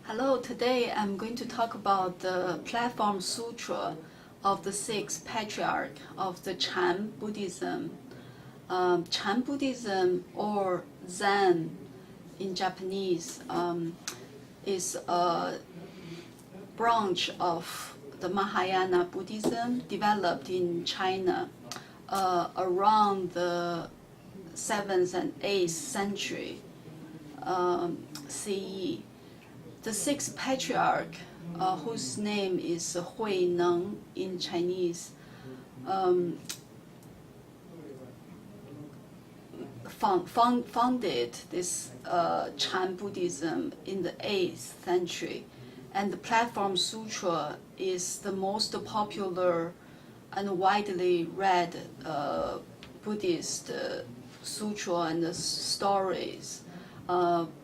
Hello, today I'm going to talk about the Platform Sutra of the sixth patriarch of the Chan Buddhism. Chan Buddhism, or Zen in Japanese, is a branch of the Mahayana Buddhism developed in China around the 7th and 8th century CE. The sixth patriarch, whose name is Huineng in Chinese, founded this Chan Buddhism in the 8th century, and the Platform Sutra is the most popular and widely read Buddhist sutra and stories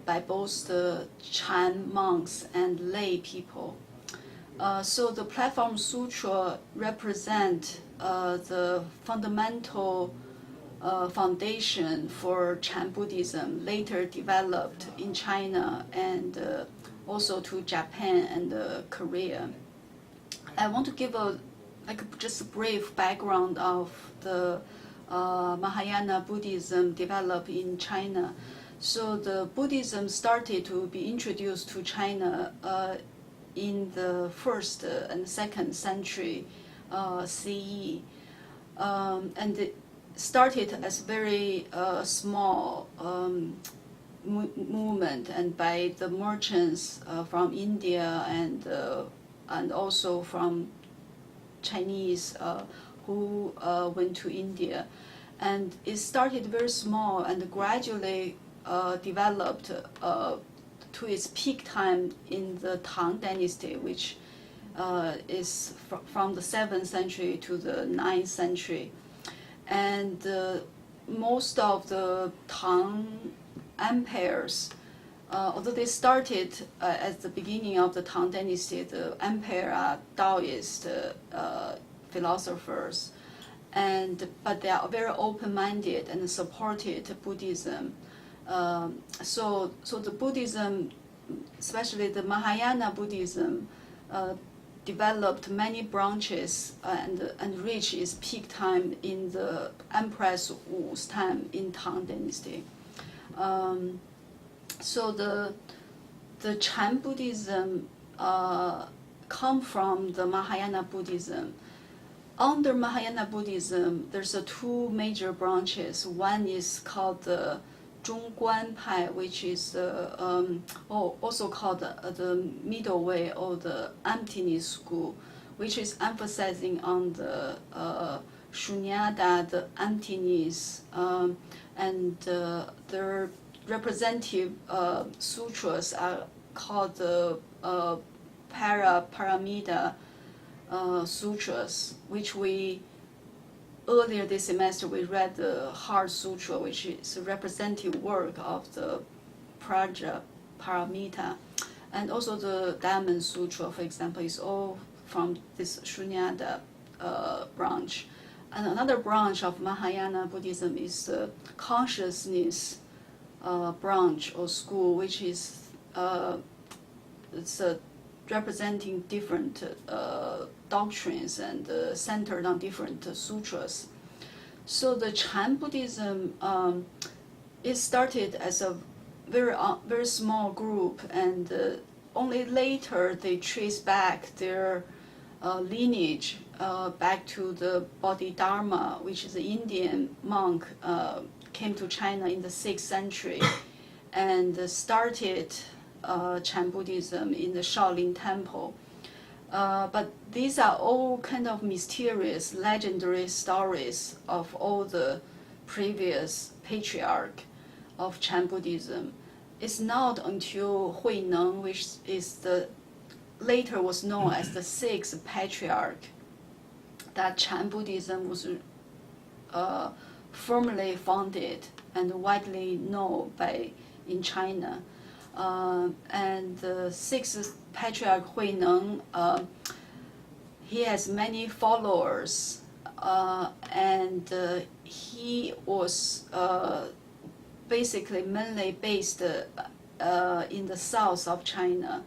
by both the Chan monks and lay people. So the Platform Sutra represent the fundamental foundation for Chan Buddhism, later developed in China and also to Japan and Korea. I want to give just a brief background of the Mahayana Buddhism developed in China. So the Buddhism started to be introduced to China in the 1st and 2nd century CE, and it started as very small movement, and by the merchants from India and also from Chinese who went to India, and it started very small and gradually developed to its peak time in the Tang Dynasty, which is from the 7th century to the 9th century. And most of the Tang empires, although they started at the beginning of the Tang Dynasty, the empire are Taoist philosophers, but they are very open-minded and supported Buddhism. So the Buddhism, especially the Mahayana Buddhism, developed many branches and reached its peak time in the Empress Wu's time in Tang Dynasty. So the Chan Buddhism come from the Mahayana Buddhism. Under Mahayana Buddhism, there's two major branches. One is called the Zhongguan Pai, which is also called the middle way or the emptiness school, which is emphasizing on the shunyata, the emptiness, and their representative sutras are called the Paramita sutras, which earlier this semester we read the Heart Sutra, which is a representative work of the Paramita, and also the Diamond Sutra, for example, is all from this Shunyata branch. And another branch of Mahayana Buddhism is the consciousness branch or school, which is representing different doctrines and centered on different sutras. So the Chan Buddhism it started as a very small group, and only later they trace back their lineage back to the Bodhidharma, which is an Indian monk, came to China in the 6th century and started Chan Buddhism in the Shaolin Temple. But these are all kind of mysterious, legendary stories of all the previous patriarch of Chan Buddhism. It's not until Huineng, which is later was known as the sixth patriarch, that Chan Buddhism was firmly founded and widely known in China. And the sixth patriarch Huineng, he has many followers, and he was basically mainly based in the south of China.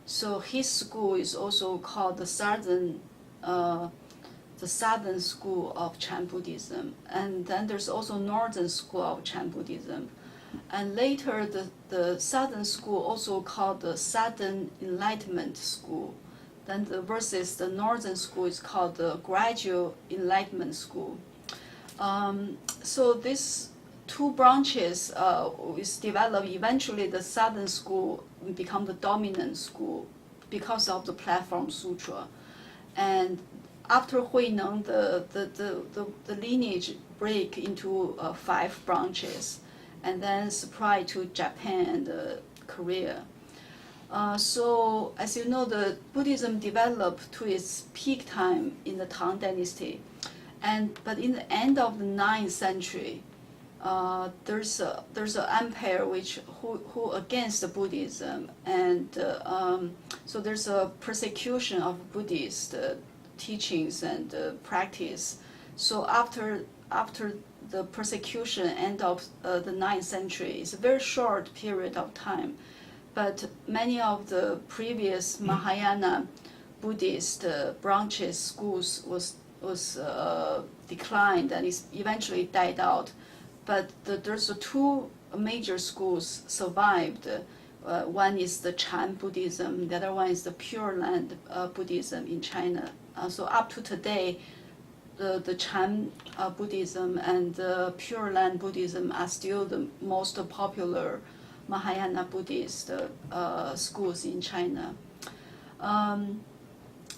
So his school is also called the Southern School of Chan Buddhism. And then there's also Northern School of Chan Buddhism. And later, the Southern School, also called the Southern Enlightenment School. Then versus the Northern School is called the Gradual Enlightenment School. So these two branches is developed. Eventually, the Southern School become the dominant school because of the Platform Sutra. And after Huineng, the lineage break into 5 branches, and then supply to Japan and Korea. So as you know, the Buddhism developed to its peak time in the Tang Dynasty, but in the end of the 9th century, there's an empire who against the Buddhism, and so there's a persecution of Buddhist teachings and practice. So after the persecution end of the 9th century, it's a very short period of time, but many of the previous Mahayana Buddhist branches schools was declined and is eventually died out. But there's 2 major schools survived. One is the Chan Buddhism, the other one is the Pure Land Buddhism in China. So up to today, the Chan Buddhism and the Pure Land Buddhism are still the most popular Mahayana Buddhist schools in China.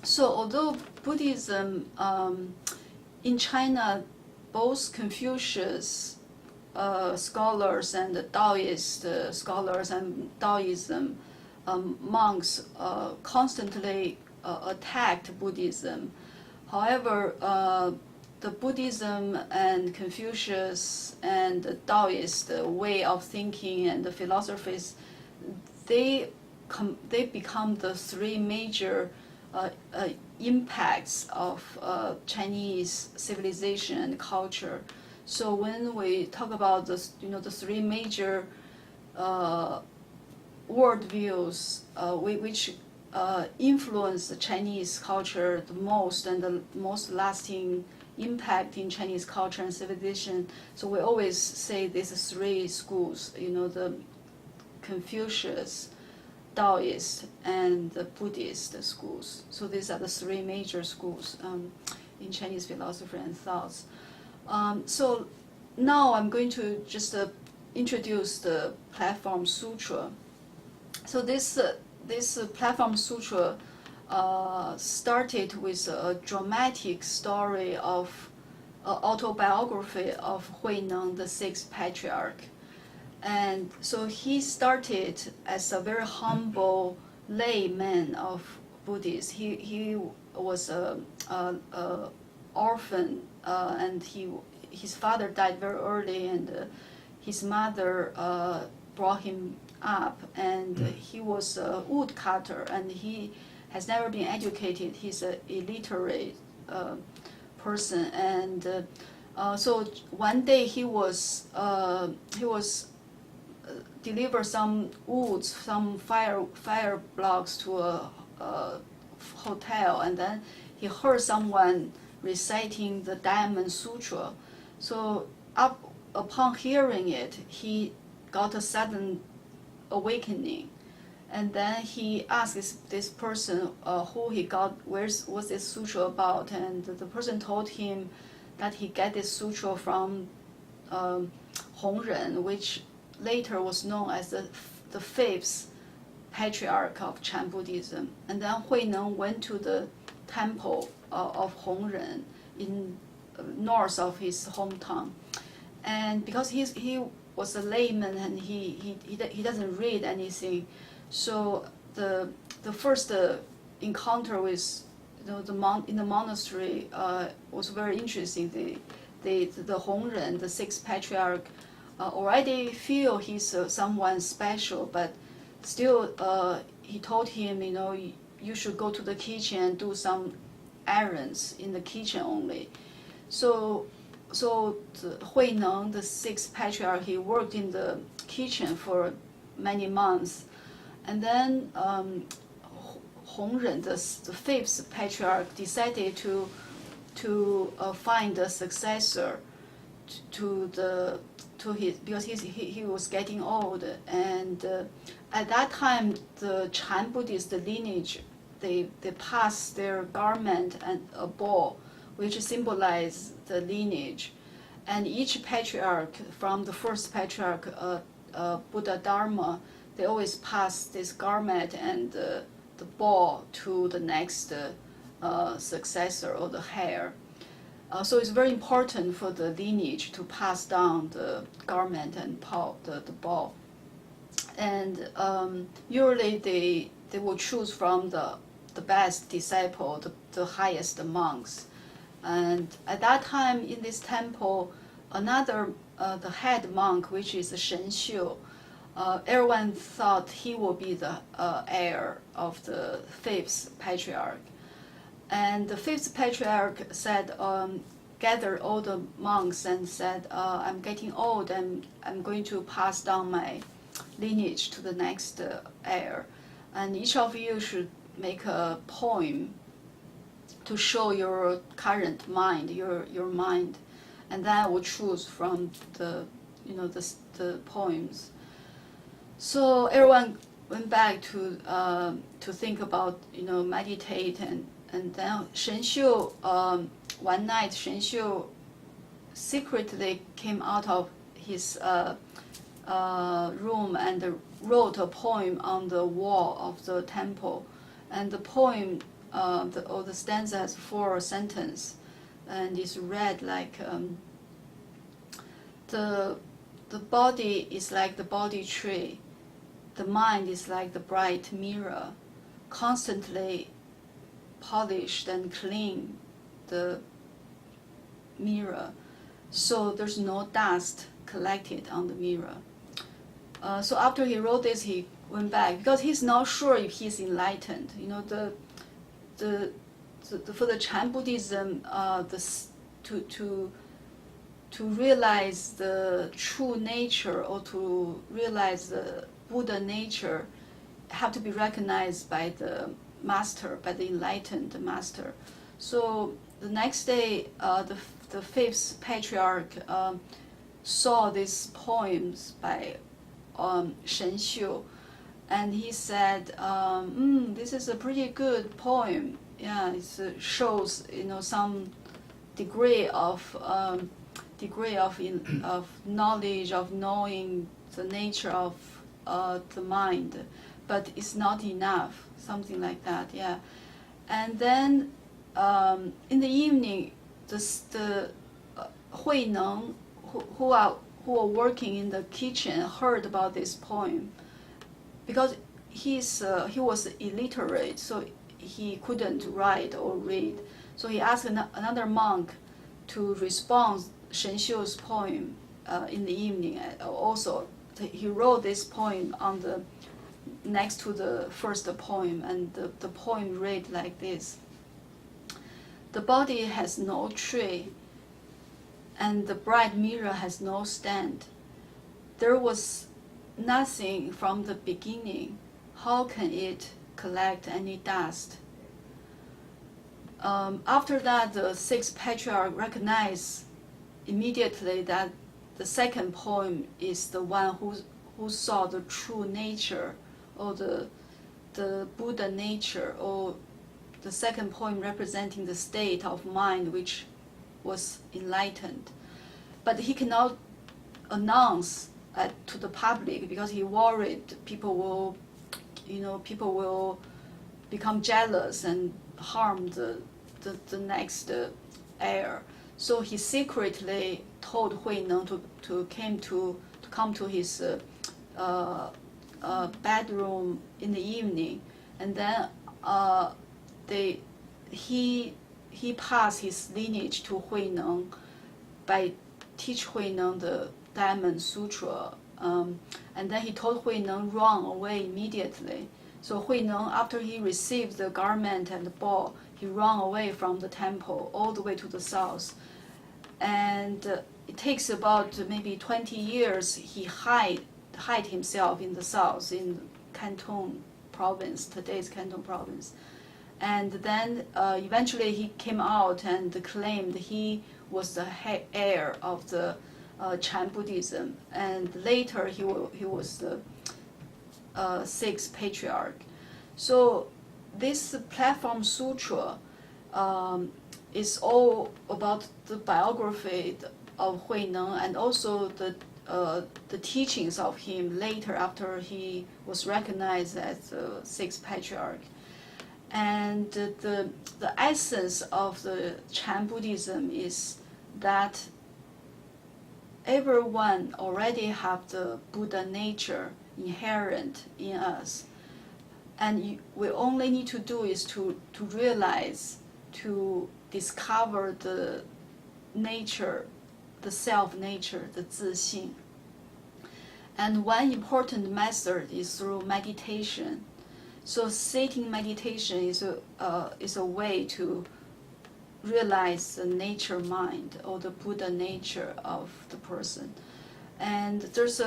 So although Buddhism in China, both Confucius scholars and the Taoist scholars and Taoism monks constantly attacked Buddhism. However, the Buddhism and Confucius and the Taoist way of thinking and the philosophies, they become the 3 major impacts of Chinese civilization and culture. So when we talk about the 3 major worldviews which influence the Chinese culture the most and the most lasting impact in Chinese culture and civilization, so we always say these 3 schools, the Confucius, Taoist, and the Buddhist schools. So these are the 3 major schools in Chinese philosophy and thoughts. So now I'm going to just introduce the Platform Sutra. So this Platform Sutra started with a dramatic story of autobiography of Huineng, the 6th patriarch. And so he started as a very humble layman of Buddhists. He was an orphan, and his father died very early, and his mother brought him up, and he was a woodcutter, and he has never been educated. He's an illiterate person, and so one day he was deliver some woods, some fire blocks to a hotel, and then he heard someone reciting the Diamond Sutra. So upon hearing it, he got a sudden awakening, and then he asked this person who he got, what's this sutra about, and the person told him that he got this sutra from Hongren, which later was known as the 5th patriarch of Chan Buddhism. And then Huineng went to the temple of Hongren in north of his hometown, and because he was a layman and he doesn't read anything, so the first encounter with in the monastery was very interesting. The Hongren, the 6th patriarch, already feel he's someone special, but still he told him, you should go to the kitchen and do some errands in the kitchen only. So Huineng, the 6th patriarch, he worked in the kitchen for many months, and then Hongren, the fifth patriarch, decided to find a successor to his, because he was getting old, and at that time the Chan Buddhist lineage, they pass their garment and a ball, which symbolize the lineage, and each patriarch from the first patriarch, Buddha Dharma, they always pass this garment and the ball to the next successor, or the heir. So it's very important for the lineage to pass down the garment and the ball. And usually they will choose from the best disciple, the highest monks. And at that time in this temple, another, the head monk, which is Shen Xiu, everyone thought he will be the heir of the fifth patriarch. And the fifth patriarch said, gathered all the monks and said, I'm getting old and I'm going to pass down my lineage to the next heir. And each of you should make a poem to show your current mind, your mind. And then I will choose from the poems. So everyone went back to think about, meditate, and then Shen Xiu, one night Shen Xiu secretly came out of his room and wrote a poem on the wall of the temple. And the poem, the stanza has 4 sentences, and it's read like, the body is like the body tree, the mind is like the bright mirror, constantly polished and clean the mirror, so there's no dust collected on the mirror. So after he wrote this, he went back because he's not sure if he's enlightened. For the Chan Buddhism, to realize the true nature, or to realize the Buddha nature, have to be recognized by the master, by the enlightened master. So the next day, the fifth patriarch saw these poems by Shen Xiu, and he said, this is a pretty good poem. Yeah, it shows some degree of knowledge, of knowing the nature of the mind, but it's not enough, something like that. Yeah, and then in the evening, the Huineng, who were working in the kitchen, heard about this poem, because he was illiterate, so he couldn't write or read. So he asked another monk to respond Shen Xiu's poem in the evening. Also, he wrote this poem on the next to the first poem, and the poem read like this: the body has no tree, and the bright mirror has no stand. There was nothing from the beginning. How can it collect any dust? After that, the sixth patriarch recognized immediately that the second poem is the one who saw the true nature, or the Buddha nature, or the second poem representing the state of mind which was enlightened. But he cannot announce to the public because he worried people will become jealous and harm the next heir. So he secretly told Huineng to come to his bedroom in the evening, and then he passed his lineage to Huineng by teach Huineng the Diamond Sutra, and then he told Huineng run away immediately. So Huineng, after he received the garment and the ball, he ran away from the temple all the way to the south. And it takes about maybe 20 years. He hide himself in the south, in Canton province, today's Canton province. And then eventually he came out and claimed he was the heir of the Chan Buddhism. And later he was the sixth patriarch. So this platform sutra is all about the biography of Huineng and also the teachings of him later after he was recognized as the sixth patriarch. And the essence of the Chan Buddhism is that everyone already have the Buddha nature inherent in us. And we only need to do is to realize, to discover the nature, the self-nature, the 自性. And one important method is through meditation. So sitting meditation is a way to realize the nature mind or the Buddha nature of the person. And there's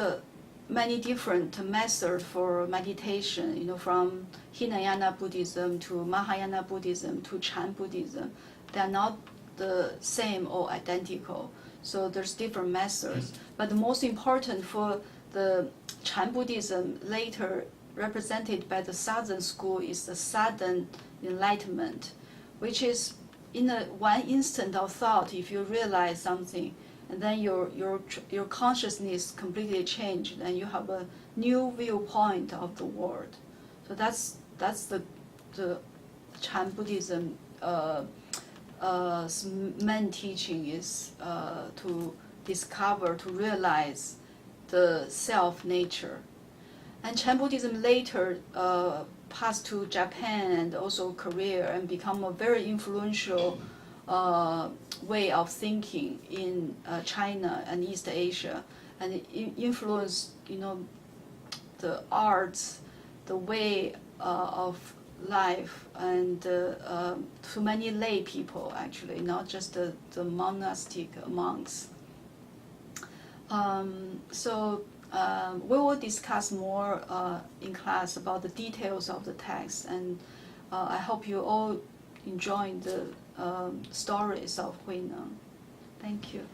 many different methods for meditation, from Hinayana Buddhism to Mahayana Buddhism to Chan Buddhism. They're not the same or identical. So there's different methods. But the most important for the Chan Buddhism, later represented by the Southern school, is the sudden enlightenment, which is in one instant of thought. If you realize something, and then your consciousness completely changed, and you have a new viewpoint of the world. So that's the Chan Buddhism main teaching is to discover, to realize the self nature. And Chan Buddhism later passed to Japan and also Korea and become a very influential way of thinking in China and East Asia, and it influenced the arts, the way of life, and to many lay people actually, not just the monastic monks. So we will discuss more in class about the details of the text, and I hope you all enjoy the stories of Huineng. Thank you.